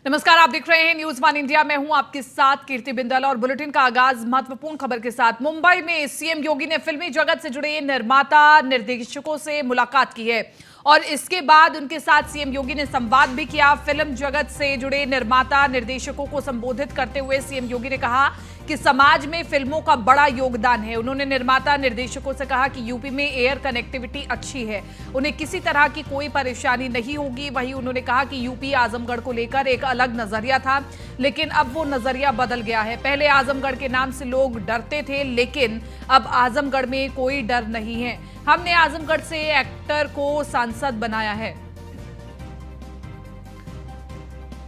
नमस्कार, आप देख रहे हैं न्यूज वन इंडिया। मैं हूं आपके साथ कीर्ति बिंदल और बुलेटिन का आगाज महत्वपूर्ण खबर के साथ। मुंबई में सीएम योगी ने फिल्मी जगत से जुड़े निर्माता निर्देशकों से मुलाकात की है और इसके बाद उनके साथ सीएम योगी ने संवाद भी किया। फिल्म जगत से जुड़े निर्माता निर्देशकों को संबोधित करते हुए सीएम योगी ने कहा कि समाज में फिल्मों का बड़ा योगदान है। उन्होंने निर्माता निर्देशकों से कहा कि यूपी में एयर कनेक्टिविटी अच्छी है, उन्हें किसी तरह की कोई परेशानी नहीं होगी। वहीं उन्होंने कहा कि यूपी आजमगढ़ को लेकर एक अलग नजरिया था, लेकिन अब वो नजरिया बदल गया है। पहले आजमगढ़ के नाम से लोग डरते थे, लेकिन अब आजमगढ़ में कोई डर नहीं है। हमने आजमगढ़ से एक्टर को सांसद बनाया है।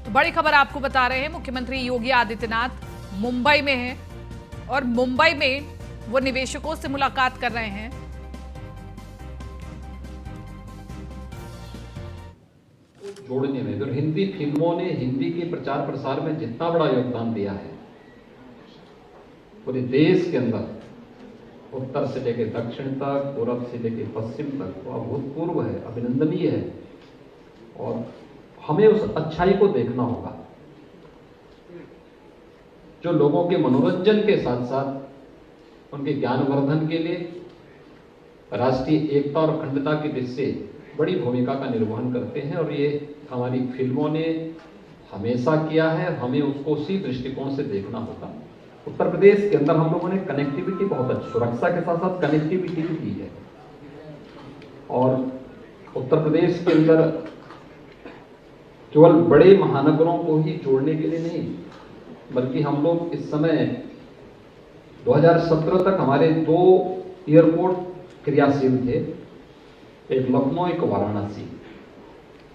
तो बड़ी खबर आपको बता रहे हैं, मुख्यमंत्री योगी आदित्यनाथ मुंबई में हैं और मुंबई में वो निवेशकों से मुलाकात कर रहे हैं। जोड़ने में और हिंदी फिल्मों ने हिंदी के प्रचार प्रसार में जितना बड़ा योगदान दिया है पूरे देश के अंदर, उत्तर से लेकर दक्षिण तक, पूर्व से लेकर पश्चिम तक, वो अभूतपूर्व है, अभिनंदनीय है और हमें उस अच्छाई को देखना होगा जो लोगों के मनोरंजन के साथ साथ उनके ज्ञानवर्धन के लिए राष्ट्रीय एकता और अखंडता की दिशा से बड़ी भूमिका का निर्वहन करते हैं। और ये हमारी फिल्मों ने हमेशा किया है, हमें उसको उसी दृष्टिकोण से देखना होगा। उत्तर प्रदेश के अंदर हम लोगों ने कनेक्टिविटी बहुत अच्छी, सुरक्षा के साथ साथ कनेक्टिविटी भी की है और उत्तर प्रदेश के अंदर केवल बड़े महानगरों को ही जोड़ने के लिए नहीं, बल्कि हम लोग इस समय 2017 तक हमारे 2 एयरपोर्ट क्रियाशील थे, एक लखनऊ एक वाराणसी।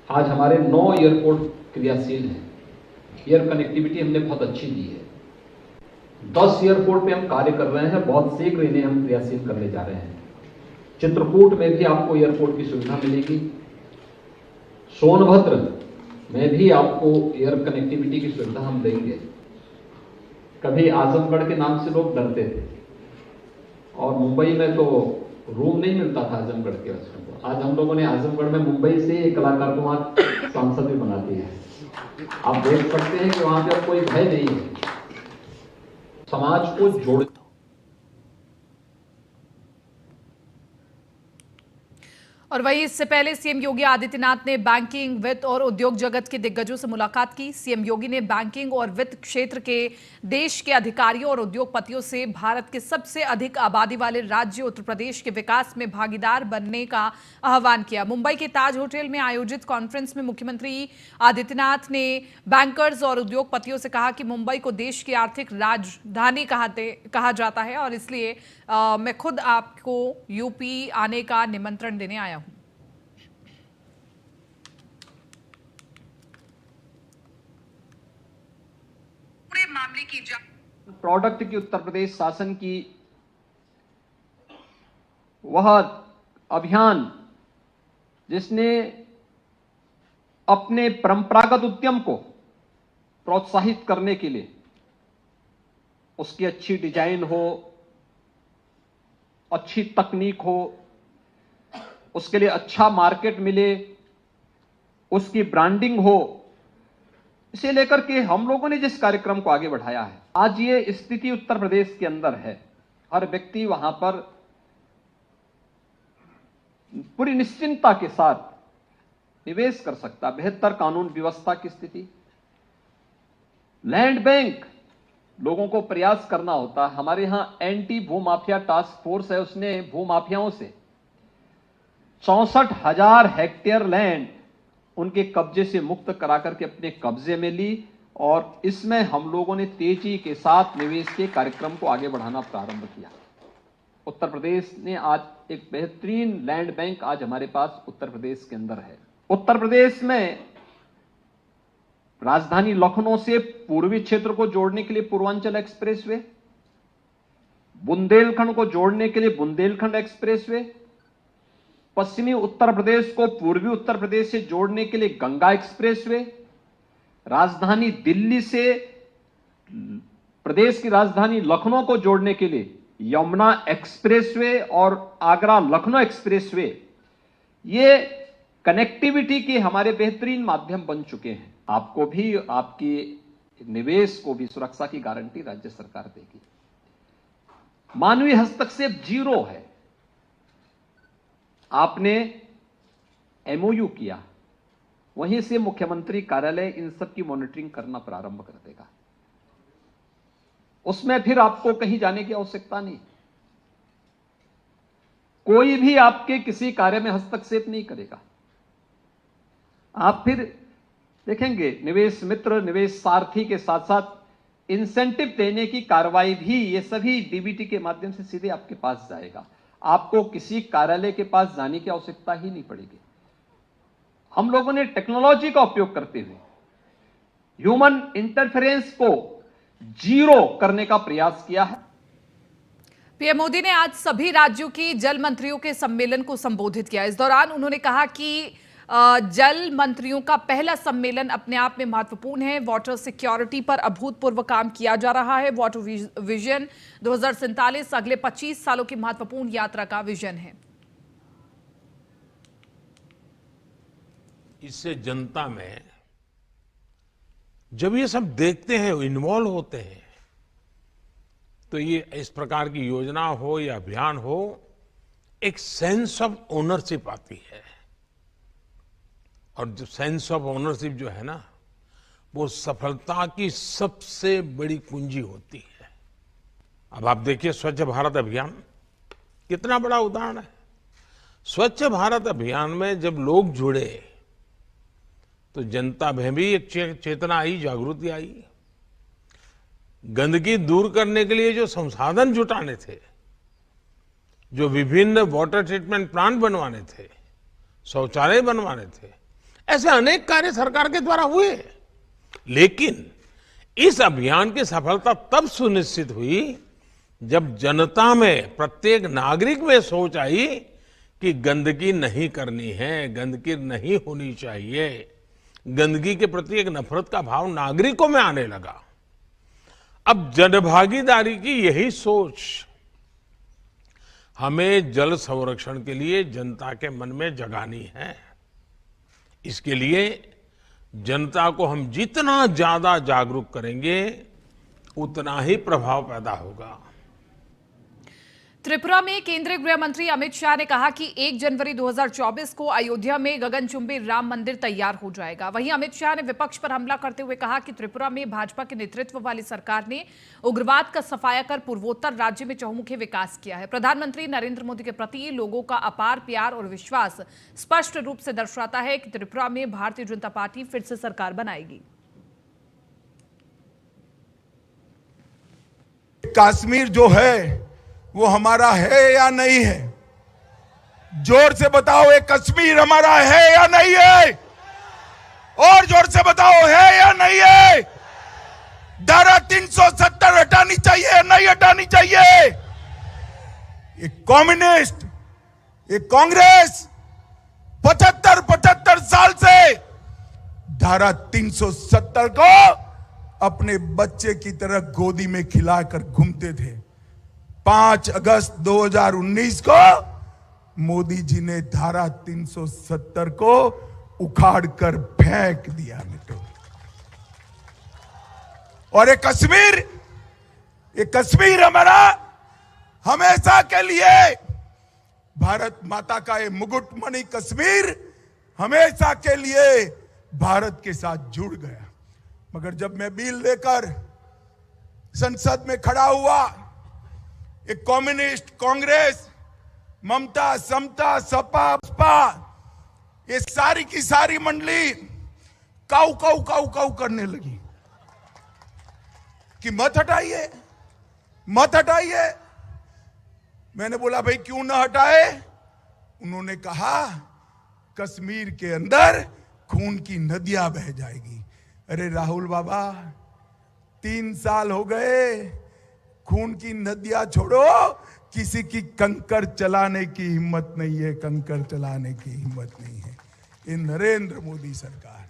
आज हमारे 9 एयरपोर्ट क्रियाशील हैं। एयर कनेक्टिविटी हमने बहुत अच्छी दी है। 10 एयरपोर्ट पे हम कार्य कर रहे हैं, बहुत शीघ्र इन्हें हम क्रियाशील करने जा रहे हैं। चित्रकूट में भी आपको एयरपोर्ट की सुविधा मिलेगी। सोनभद्र में भी आपको एयर कनेक्टिविटी की सुविधा हम देंगे। कभी आजमगढ़ के नाम से लोग डरते थे और मुंबई में तो रूम नहीं मिलता था आजमगढ़ के रेस्टोरेंट को। आज हम लोगों ने आजमगढ़ में मुंबई से एक कलाकार को वहां सांसद भी बना दिया है। आप देख सकते हैं कि वहां पे अब कोई भय नहीं है। समाज को जोड़ और वहीं इससे पहले सीएम योगी आदित्यनाथ ने बैंकिंग, वित्त और उद्योग जगत के दिग्गजों से मुलाकात की। सीएम योगी ने बैंकिंग और वित्त क्षेत्र के देश के अधिकारियों और उद्योगपतियों से भारत के सबसे अधिक आबादी वाले राज्य उत्तर प्रदेश के विकास में भागीदार बनने का आह्वान किया। मुंबई के ताज होटल में आयोजित कॉन्फ्रेंस में मुख्यमंत्री आदित्यनाथ ने बैंकर्स और उद्योगपतियों से कहा कि मुंबई को देश की आर्थिक राजधानी कहा जाता है और इसलिए मैं खुद आपको यूपी आने का निमंत्रण देने आया हूं। पूरे मामले की प्रोडक्ट की उत्तर प्रदेश शासन की वह अभियान जिसने अपने परंपरागत उद्यम को प्रोत्साहित करने के लिए उसकी अच्छी डिजाइन हो, अच्छी तकनीक हो, उसके लिए अच्छा मार्केट मिले, उसकी ब्रांडिंग हो, इसे लेकर के हम लोगों ने जिस कार्यक्रम को आगे बढ़ाया है, आज ये स्थिति उत्तर प्रदेश के अंदर है। हर व्यक्ति वहां पर पूरी निश्चिंतता के साथ निवेश कर सकता। बेहतर कानून व्यवस्था की स्थिति, लैंड बैंक, लोगों को प्रयास करना होता। हमारे यहां एंटी भूमाफिया टास्क फोर्स है, उसने भूमाफियाओं से 64,000 हेक्टेयर लैंड उनके कब्जे से मुक्त करा करके अपने कब्जे में ली और इसमें हम लोगों ने तेजी के साथ निवेश के कार्यक्रम को आगे बढ़ाना प्रारंभ किया। उत्तर प्रदेश ने आज एक बेहतरीन लैंड बैंक आज हमारे पास उत्तर प्रदेश के अंदर है। उत्तर प्रदेश में राजधानी लखनऊ से पूर्वी क्षेत्र को जोड़ने के लिए पूर्वांचल एक्सप्रेसवे, बुंदेलखंड को जोड़ने के लिए बुंदेलखंड एक्सप्रेसवे, पश्चिमी उत्तर प्रदेश को पूर्वी उत्तर प्रदेश से जोड़ने के लिए गंगा एक्सप्रेसवे, राजधानी दिल्ली से प्रदेश की राजधानी लखनऊ को जोड़ने के लिए यमुना एक्सप्रेसवे और आगरा लखनऊ एक्सप्रेसवे, ये कनेक्टिविटी के हमारे बेहतरीन माध्यम बन चुके हैं। आपको भी, आपकी निवेश को भी सुरक्षा की गारंटी राज्य सरकार देगी। मानवीय हस्तक्षेप जीरो है। आपने एमओयू किया, वहीं से मुख्यमंत्री कार्यालय इन सब की मॉनिटरिंग करना प्रारंभ कर देगा। उसमें फिर आपको कहीं जाने की आवश्यकता नहीं। कोई भी आपके किसी कार्य में हस्तक्षेप नहीं करेगा। आप फिर देखेंगे निवेश मित्र, निवेश सारथी के साथ साथ इंसेंटिव देने की कार्रवाई भी, ये सभी डीबीटी के माध्यम से सीधे आपके पास जाएगा। आपको किसी कार्यालय के पास जाने की आवश्यकता ही नहीं पड़ेगी। हम लोगों ने टेक्नोलॉजी का उपयोग करते हुए ह्यूमन इंटरफेरेंस को जीरो करने का प्रयास किया है। पीएम मोदी ने आज सभी राज्यों की जल मंत्रियों के सम्मेलन को संबोधित किया। इस दौरान उन्होंने कहा कि जल मंत्रियों का पहला सम्मेलन अपने आप में महत्वपूर्ण है। वाटर सिक्योरिटी पर अभूतपूर्व काम किया जा रहा है। वाटर विजन 2047 अगले 25 सालों की महत्वपूर्ण यात्रा का विजन है। इससे जनता में जब ये सब देखते हैं, इन्वॉल्व होते हैं, तो ये इस प्रकार की योजना हो या अभियान हो, एक सेंस ऑफ ओनरशिप आती है। और जो सेंस ऑफ ओनरशिप जो है ना, वो सफलता की सबसे बड़ी कुंजी होती है। अब आप देखिए स्वच्छ भारत अभियान कितना बड़ा उदाहरण है। स्वच्छ भारत अभियान में जब लोग जुड़े तो जनता में भी एक चेतना आई, जागृति आई। गंदगी दूर करने के लिए जो संसाधन जुटाने थे, जो विभिन्न वाटर ट्रीटमेंट प्लांट बनवाने थे, शौचालय बनवाने थे, ऐसे अनेक कार्य सरकार के द्वारा हुए। लेकिन इस अभियान की सफलता तब सुनिश्चित हुई जब जनता में, प्रत्येक नागरिक में सोच आई कि गंदगी नहीं करनी है, गंदगी नहीं होनी चाहिए। गंदगी के प्रति एक नफरत का भाव नागरिकों में आने लगा। अब जनभागीदारी की यही सोच हमें जल संरक्षण के लिए जनता के मन में जगानी है। इसके लिए जनता को हम जितना ज्यादा जागरूक करेंगे, उतना ही प्रभाव पैदा होगा। त्रिपुरा में केंद्रीय गृह मंत्री अमित शाह ने कहा कि 1 जनवरी 2024 को अयोध्या में गगनचुंबी राम मंदिर तैयार हो जाएगा। वहीं अमित शाह ने विपक्ष पर हमला करते हुए कहा कि त्रिपुरा में भाजपा के नेतृत्व वाली सरकार ने उग्रवाद का सफाया कर पूर्वोत्तर राज्य में चहुमुखी विकास किया है। प्रधानमंत्री नरेंद्र मोदी के प्रति लोगों का अपार प्यार और विश्वास स्पष्ट रूप से दर्शाता है कि त्रिपुरा में भारतीय जनता पार्टी फिर से सरकार बनाएगी। कश्मीर जो है वो हमारा है या नहीं है? जोर से बताओ, ये कश्मीर हमारा है या नहीं है? और जोर से बताओ, है या नहीं है? धारा 370 हटानी चाहिए, नहीं हटानी चाहिए? ये कम्युनिस्ट, ये कांग्रेस 75 साल से धारा 370 को अपने बच्चे की तरह गोदी में खिलाकर घूमते थे। 5 अगस्त 2019 को मोदी जी ने धारा 370 को उखाड़ कर फेंक दिया मित्रों। और ये कश्मीर हमारा हमेशा के लिए, भारत माता का ये मुकुटमणि कश्मीर हमेशा के लिए भारत के साथ जुड़ गया। मगर जब मैं बिल लेकर संसद में खड़ा हुआ, एक कम्युनिस्ट, कांग्रेस, ममता, समता, सपा, बसपा, ये सारी की सारी मंडली काऊ काऊ काऊ काऊ करने लगी कि मत हटाइए, मत हटाइए। मैंने बोला भाई क्यों ना हटाए? उन्होंने कहा कश्मीर के अंदर खून की नदियां बह जाएगी। अरे राहुल बाबा, 3 साल हो गए, खून की नदियां छोड़ो, किसी की कंकर चलाने की हिम्मत नहीं है, कंकर चलाने की हिम्मत नहीं है। ये नरेंद्र मोदी सरकार।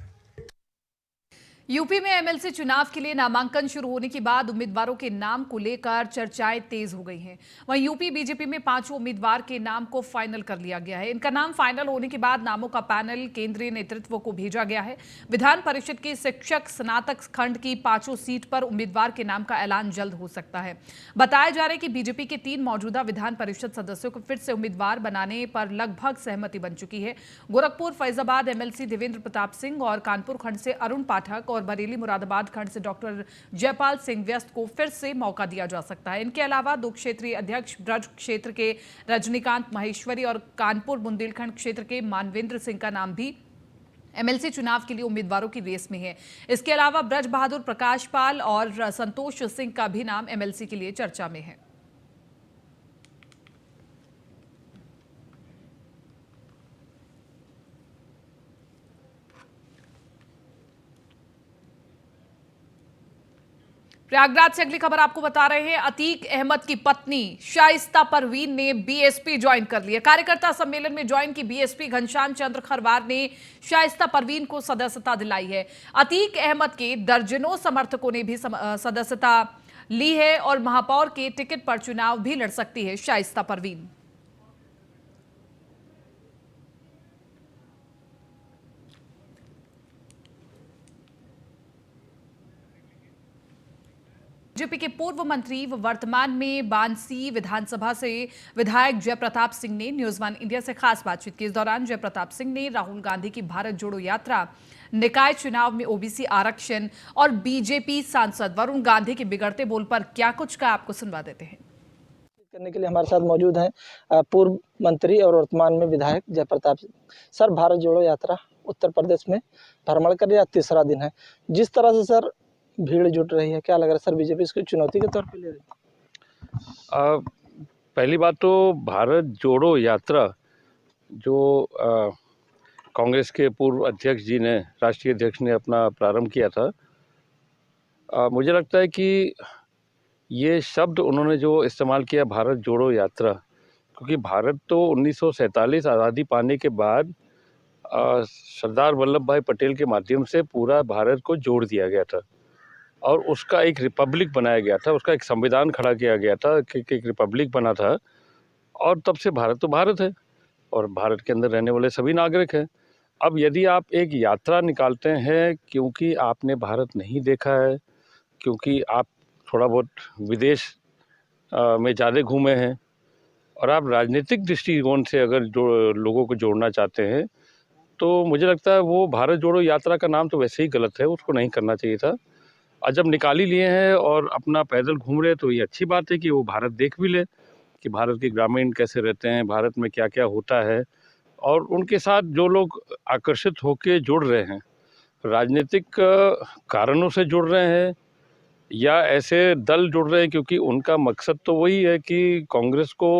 यूपी में एमएलसी चुनाव के लिए नामांकन शुरू होने के बाद उम्मीदवारों के नाम को लेकर चर्चाएं तेज हो गई हैं। वहीं यूपी बीजेपी में 5 उम्मीदवार के नाम को फाइनल कर लिया गया है। इनका नाम फाइनल होने के बाद नामों का पैनल केंद्रीय नेतृत्व को भेजा गया है। विधान परिषद की शिक्षक स्नातक खंड की 5 सीट पर उम्मीदवार के नाम का ऐलान जल्द हो सकता है। बताया जा रहा है कि बीजेपी के 3 मौजूदा विधान परिषद सदस्यों को फिर से उम्मीदवार बनाने पर लगभग सहमति बन चुकी है। गोरखपुर फैजाबाद एमएलसी देवेंद्र प्रताप सिंह और कानपुर खंड से अरुण पाठक और बरेली मुरादाबाद खंड से डॉक्टर जयपाल सिंह व्यस्त को फिर से मौका दिया जा सकता है। इनके अलावा 2 क्षेत्रीय अध्यक्ष ब्रज क्षेत्र के रजनीकांत महेश्वरी और कानपुर बुंदेलखंड क्षेत्र के मानवेंद्र सिंह का नाम भी एमएलसी चुनाव के लिए उम्मीदवारों की रेस में है। इसके अलावा ब्रज बहादुर प्रकाश पाल और संतोष सिंह का भी नाम एमएलसी के लिए चर्चा में है। प्रयागराज से अगली खबर आपको बता रहे हैं। अतीक अहमद की पत्नी शाइस्ता परवीन ने बीएसपी ज्वाइन कर लिया। कार्यकर्ता सम्मेलन में ज्वाइन की बीएसपी घनश्याम चंद्र खरवार ने शाइस्ता परवीन को सदस्यता दिलाई है। अतीक अहमद के दर्जनों समर्थकों ने भी सदस्यता ली है और महापौर के टिकट पर चुनाव भी लड़ सकती है शाइस्ता परवीन। बीजेपी के पूर्व मंत्री व वर्तमान में बांसी विधानसभा से विधायक जयप्रताप सिंह ने न्यूज़ वन इंडिया से खास बातचीत की। इस दौरान जयप्रताप सिंह ने राहुल गांधी की भारत जोड़ो यात्रा, निकाय चुनाव में ओबीसी आरक्षण और बीजेपी सांसद वरुण गांधी के बिगड़ते बोल पर क्या कुछ कहा, आपको सुनवा देते हैं। करने के लिए हमारे साथ मौजूद हैं पूर्व मंत्री और वर्तमान में विधायक जयप्रताप सिंह। सर, भारत जोड़ो यात्रा उत्तर प्रदेश में भ्रमण कर रही, तीसरा दिन है। जिस तरह से सर भीड़ जुट रही है, क्या लग रहा है सर बीजेपी इसको चुनौती के तौर पे ले रही है? पहली बात तो भारत जोड़ो यात्रा जो कांग्रेस के पूर्व अध्यक्ष जी ने, राष्ट्रीय अध्यक्ष ने अपना प्रारंभ किया था, मुझे लगता है कि ये शब्द उन्होंने जो इस्तेमाल किया भारत जोड़ो यात्रा, क्योंकि भारत तो 1947 आज़ादी पाने के बाद सरदार वल्लभ भाई पटेल के माध्यम से पूरा भारत को जोड़ दिया गया था और उसका एक रिपब्लिक बनाया गया था, उसका एक संविधान खड़ा किया गया था कि एक रिपब्लिक बना था। और तब से भारत तो भारत है और भारत के अंदर रहने वाले सभी नागरिक हैं। अब यदि आप एक यात्रा निकालते हैं क्योंकि आपने भारत नहीं देखा है, क्योंकि आप थोड़ा बहुत विदेश में ज़्यादा घूमे हैं और आप राजनीतिक दृष्टिकोण से अगर लोगों को जोड़ना चाहते हैं, तो मुझे लगता है वो भारत जोड़ो यात्रा का नाम तो वैसे ही गलत है, उसको नहीं करना चाहिए था। और जब निकाल ही लिए हैं और अपना पैदल घूम रहे हैं तो ये अच्छी बात है कि वो भारत देख भी ले कि भारत के ग्रामीण कैसे रहते हैं, भारत में क्या क्या होता है। और उनके साथ जो लोग आकर्षित होकर जुड़ रहे हैं, राजनीतिक कारणों से जुड़ रहे हैं या ऐसे दल जुड़ रहे हैं क्योंकि उनका मकसद तो वही है कि कांग्रेस को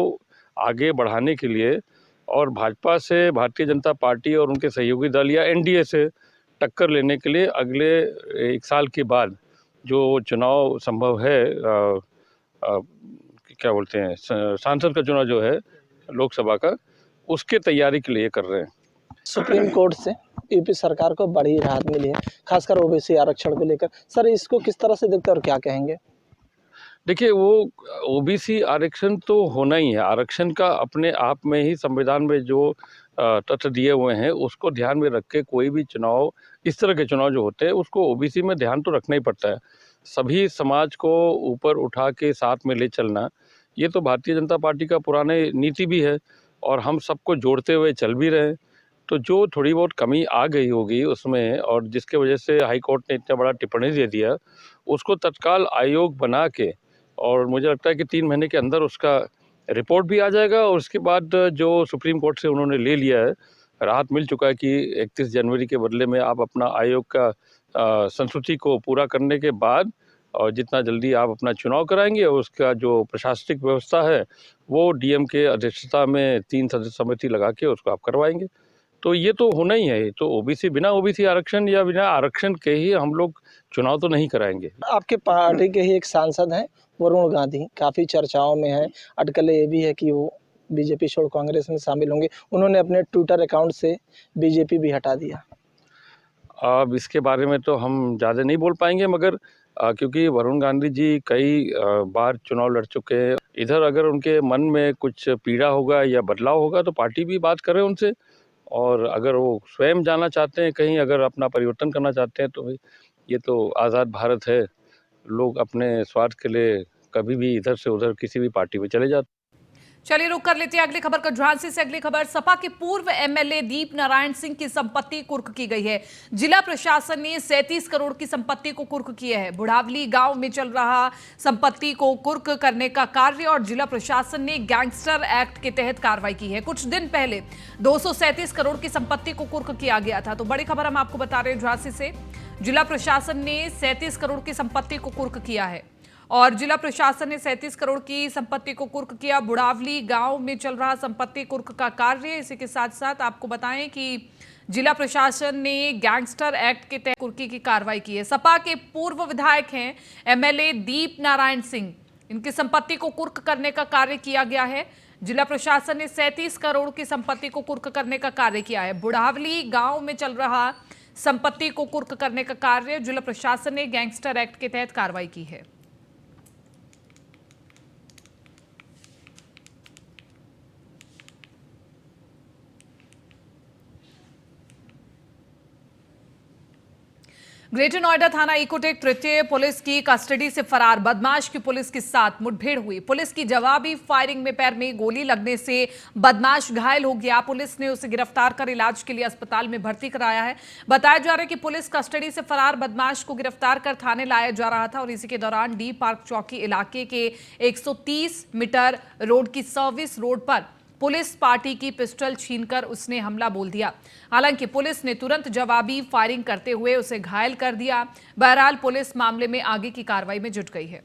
आगे बढ़ाने के लिए और भाजपा से, भारतीय जनता पार्टी और उनके सहयोगी दल या एनडीए से टक्कर लेने के लिए अगले 1 साल के बाद जो चुनाव संभव है, क्या बोलते हैं, सांसद का चुनाव जो है लोकसभा का, उसके तैयारी के लिए कर रहे हैं। सुप्रीम कोर्ट से यूपी सरकार को बड़ी राहत मिली है, खासकर ओबीसी आरक्षण को लेकर। सर, इसको किस तरह से देखते हैं और क्या कहेंगे? देखिए, वो ओबीसी आरक्षण तो होना ही है। आरक्षण का अपने आप में ही संविधान में जो तथ्य दिए हुए हैं उसको ध्यान में रख के कोई भी चुनाव, इस तरह के चुनाव जो होते हैं उसको ओबीसी में ध्यान तो रखना ही पड़ता है। सभी समाज को ऊपर उठा के साथ में ले चलना, ये तो भारतीय जनता पार्टी का पुराने नीति भी है और हम सबको जोड़ते हुए चल भी रहे हैं। तो जो थोड़ी बहुत कमी आ गई होगी उसमें और जिसके वजह से हाई कोर्ट ने इतना बड़ा टिप्पणी दे दिया, उसको तत्काल आयोग बना के, और मुझे लगता है कि 3 महीने के अंदर उसका रिपोर्ट भी आ जाएगा और उसके बाद जो सुप्रीम कोर्ट से उन्होंने ले लिया है, राहत मिल चुका है कि 31 जनवरी के बदले में आप अपना आयोग का संस्तुति को पूरा करने के बाद और जितना जल्दी आप अपना चुनाव कराएंगे, उसका जो प्रशासनिक व्यवस्था है वो डीएम के अध्यक्षता में 3 सदस्य समिति लगा के उसको आप करवाएंगे। तो ये तो होना ही है। तो ओबीसी, बिना ओबीसी आरक्षण या बिना आरक्षण के ही हम लोग चुनाव तो नहीं कराएंगे। आपके पार्टी के ही एक सांसद हैं वरुण गांधी, काफ़ी चर्चाओं में है। अटकलें ये भी है कि वो बीजेपी छोड़ कांग्रेस में शामिल होंगे। उन्होंने अपने ट्विटर अकाउंट से बीजेपी भी हटा दिया। अब इसके बारे में तो हम ज़्यादा नहीं बोल पाएंगे, मगर क्योंकि वरुण गांधी जी कई बार चुनाव लड़ चुके हैं, इधर अगर उनके मन में कुछ पीड़ा होगा या बदलाव होगा तो पार्टी भी बात करे उनसे, और अगर वो स्वयं जाना चाहते हैं कहीं, अगर अपना परिवर्तन करना चाहते हैं तो भाई ये तो आज़ाद भारत है, लोग अपने स्वार्थ के लिए कभी भी इधर से उधर किसी भी पार्टी में चले जाते हैं। चलिए रुक कर लेते हैं अगली खबर का। झांसी से अगली खबर, सपा के पूर्व एमएलए दीप नारायण सिंह की संपत्ति कुर्क की गई है। जिला प्रशासन ने 37 करोड़ की संपत्ति को कुर्क किया है। बुढ़ावली गांव में चल रहा संपत्ति को कुर्क करने का कार्य और जिला प्रशासन ने गैंगस्टर एक्ट के तहत कार्रवाई की है। कुछ दिन पहले 237 करोड़ की संपत्ति को कुर्क किया गया था। तो बड़ी खबर हम आपको बता रहे हैं झांसी से, जिला प्रशासन ने 37 करोड़ की संपत्ति को कुर्क किया है और जिला प्रशासन ने 37 करोड़ की संपत्ति को कुर्क किया। बुढ़ावली गांव में चल रहा संपत्ति कुर्क का कार्य। इसी के साथ साथ आपको बताएं कि जिला प्रशासन ने गैंगस्टर एक्ट के तहत कुर्की की कार्रवाई की है। सपा के पूर्व विधायक हैं एमएलए दीप नारायण सिंह, इनकी संपत्ति को कुर्क करने का कार्य किया गया है। जिला प्रशासन ने 37 करोड़ की संपत्ति को कुर्क करने का कार्य किया है। बुढ़ावली गांव में चल रहा संपत्ति को कुर्क करने का कार्य जिला प्रशासन ने गैंगस्टर एक्ट के तहत कार्रवाई की है। ग्रेटर नोएडा थाना इकोटेक तृतीय पुलिस की कस्टडी से फरार बदमाश की पुलिस के साथ मुठभेड़ हुई। पुलिस की जवाबी फायरिंग में पैर में गोली लगने से बदमाश घायल हो गया। पुलिस ने उसे गिरफ्तार कर इलाज के लिए अस्पताल में भर्ती कराया है। बताया जा रहा है कि पुलिस कस्टडी से फरार बदमाश को गिरफ्तार कर थाने लाया जा रहा था और इसी के दौरान डी पार्क चौकी इलाके के 130 मीटर रोड की सर्विस रोड पर पुलिस पार्टी की पिस्टल छीनकर उसने हमला बोल दिया। हालांकि पुलिस ने तुरंत जवाबी फायरिंग करते हुए उसे घायल कर दिया। बहरहाल पुलिस मामले में आगे की कार्रवाई में जुट गई है।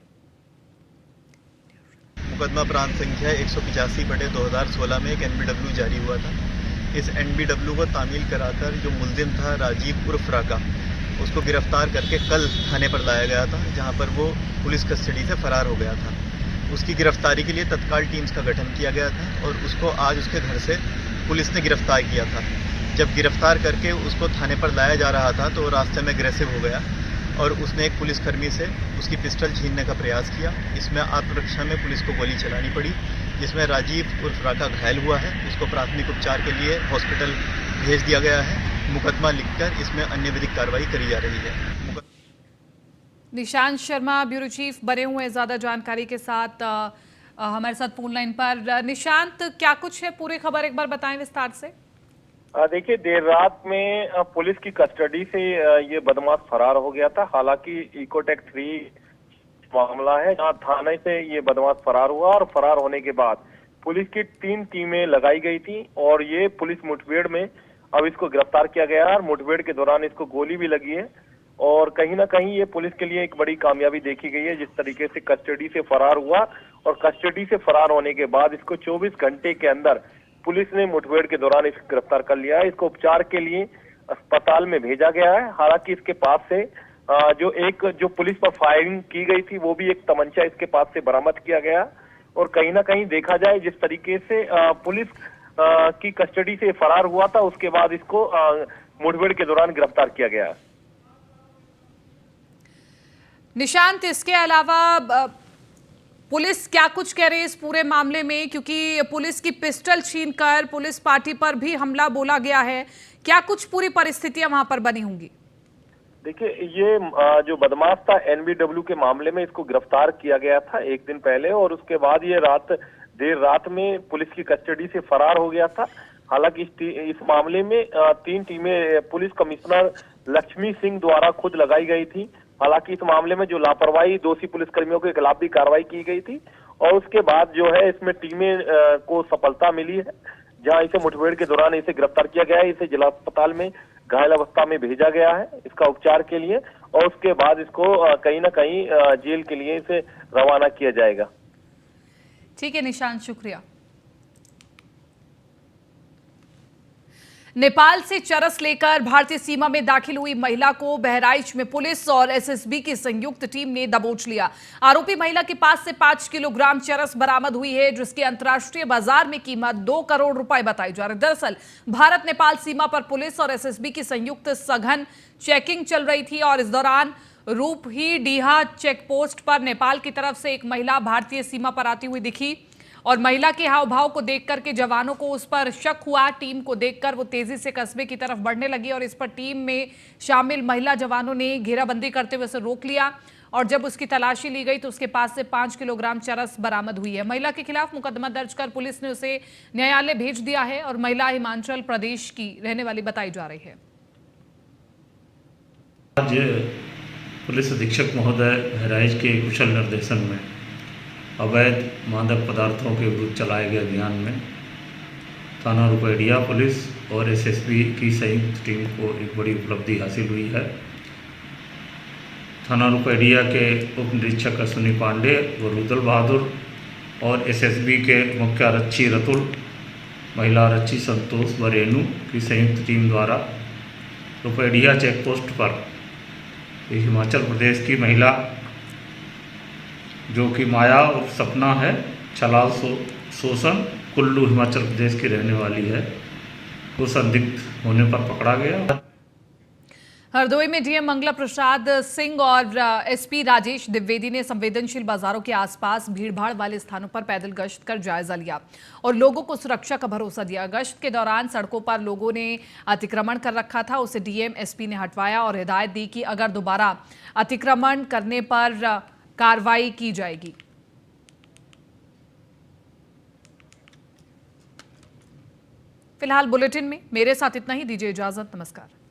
मुकदमा प्रांत संख्या 185/2016 में एक एनबीडब्ल्यू जारी हुआ था। इस एनबीडब्ल्यू को तामील कराकर जो मुलजिम था राजीव उर्फ राका, उसको गिरफ्तार करके कल थाने पर लाया गया था, जहां पर वो पुलिस कस्टडी से फरार हो गया था। उसकी गिरफ्तारी के लिए तत्काल टीम्स का गठन किया गया था और उसको आज उसके घर से पुलिस ने गिरफ्तार किया था। जब गिरफ्तार करके उसको थाने पर लाया जा रहा था तो रास्ते में अग्रेसिव हो गया और उसने एक पुलिसकर्मी से उसकी पिस्टल छीनने का प्रयास किया। इसमें आत्मरक्षा में पुलिस को गोली चलानी पड़ी, जिसमें राजीव उर्फ राका घायल हुआ है। उसको प्राथमिक उपचार के लिए हॉस्पिटल भेज दिया गया है। मुकदमा लिखकर इसमें अन्य विधिक कार्रवाई करी जा रही है। निशांत शर्मा ब्यूरो चीफ बने हुए हैं ज्यादा जानकारी के साथ हमारे साथ फोन लाइन पर। निशांत, क्या कुछ है पूरी खबर एक बार बताएं विस्तार से। देखिए, देर रात में पुलिस की कस्टडी से ये बदमाश फरार हो गया था। हालांकि इकोटेक 3 मामला है जहां थाने से ये बदमाश फरार हुआ और फरार होने के बाद पुलिस की 3 टीमें लगाई गई थी और ये पुलिस मुठभेड़ में अब इसको गिरफ्तार किया गया है और मुठभेड़ के दौरान इसको गोली भी लगी है और कहीं ना कहीं ये पुलिस के लिए एक बड़ी कामयाबी देखी गई है। जिस तरीके से कस्टडी से फरार हुआ और कस्टडी से फरार होने के बाद इसको 24 घंटे के अंदर पुलिस ने मुठभेड़ के दौरान इसको गिरफ्तार कर लिया है। इसको उपचार के लिए अस्पताल में भेजा गया है। हालांकि इसके पास से जो पुलिस पर फायरिंग की गई थी वो भी एक तमंचा इसके पास से बरामद किया गया और कहीं ना कहीं देखा जाए जिस तरीके से पुलिस की कस्टडी से फरार हुआ था उसके बाद इसको मुठभेड़ के दौरान गिरफ्तार किया गया। निशांत, इसके अलावा पुलिस क्या कुछ कह रही है इस पूरे मामले में, क्योंकि पुलिस की पिस्टल छीनकर पुलिस पार्टी पर भी हमला बोला गया है, क्या कुछ पूरी परिस्थितियां वहां पर बनी होंगी? देखिए, ये जो बदमाश था एनबीडब्ल्यू के मामले में इसको गिरफ्तार किया गया था एक दिन पहले और उसके बाद ये देर रात में पुलिस की कस्टडी से फरार हो गया था। हालांकि इस मामले में 3 टीमें पुलिस कमिश्नर लक्ष्मी सिंह द्वारा खुद लगाई गई थी। हालांकि इस मामले में जो लापरवाही दोषी पुलिसकर्मियों के खिलाफ भी कार्रवाई की गई थी और उसके बाद जो है इसमें टीमें को सफलता मिली है, जहां इसे मुठभेड़ के दौरान इसे गिरफ्तार किया गया है। इसे जिला अस्पताल में घायल अवस्था में भेजा गया है इसका उपचार के लिए और उसके बाद इसको कहीं ना कहीं जेल के लिए इसे रवाना किया जाएगा। ठीक है निशांत, शुक्रिया। नेपाल से चरस लेकर भारतीय सीमा में दाखिल हुई महिला को बहराइच में पुलिस और एसएसबी की संयुक्त टीम ने दबोच लिया। आरोपी महिला के पास से 5 किलोग्राम चरस बरामद हुई है, जिसकी अंतर्राष्ट्रीय बाजार में कीमत 2 करोड़ रुपए बताई जा रही है। दरअसल भारत नेपाल सीमा पर पुलिस और एसएसबी की संयुक्त सघन चेकिंग चल रही थी और इस दौरान रूपही डीहा चेक पोस्ट पर नेपाल की तरफ से एक महिला भारतीय सीमा पर आती हुई दिखी और महिला के हाव भाव को देख करके जवानों को उस पर शक हुआ। टीम को देखकर वो तेजी से कस्बे की तरफ बढ़ने लगी और इस पर टीम में शामिल महिला जवानों ने घेराबंदी करते हुए उसे रोक लिया और जब उसकी तलाशी ली गई तो उसके पास से 5 किलोग्राम चरस बरामद हुई है। महिला के खिलाफ मुकदमा दर्ज कर पुलिस ने उसे न्यायालय भेज दिया है और महिला हिमाचल प्रदेश की रहने वाली बताई जा रही है। आज पुलिस अधीक्षक महोदय बहराइच के कुशल निर्देशन में अवैध मादक पदार्थों के विरुद्ध चलाए गए अभियान में थाना रुपैडिया पुलिस और एसएसबी की संयुक्त टीम को एक बड़ी उपलब्धि हासिल हुई है। थाना रुपैडिया के उप निरीक्षक अश्विनी पांडे व रुदल बहादुर और एसएसबी के मुख्य आरक्षी रतुल, महिला आरक्षी संतोष व रेणु की संयुक्त टीम द्वारा रुपैडिया चेक पोस्ट पर हिमाचल प्रदेश की महिला जो कि माया और सपना है, छलाल शोषण, कुल्लू हिमाचल प्रदेश की रहने वाली है, वो संदिग्ध होने पर पकड़ा गया। हरदोई में डीएम मंगला प्रसाद सिंह और एसपी राजेश द्विवेदी ने संवेदनशील बाजारों के आसपास भीड़भाड़ वाले स्थानों पर पैदल गश्त कर जायजा लिया और लोगों को सुरक्षा का भरोसा दिया। गश्त के दौरान सड़कों पर लोगों ने अतिक्रमण कर रखा था, उसे डीएम एसपी ने हटवाया और हिदायत दी कि अगर दोबारा अतिक्रमण करने पर कार्रवाई की जाएगी। फिलहाल बुलेटिन में मेरे साथ इतना ही। दीजिए इजाजत। नमस्कार।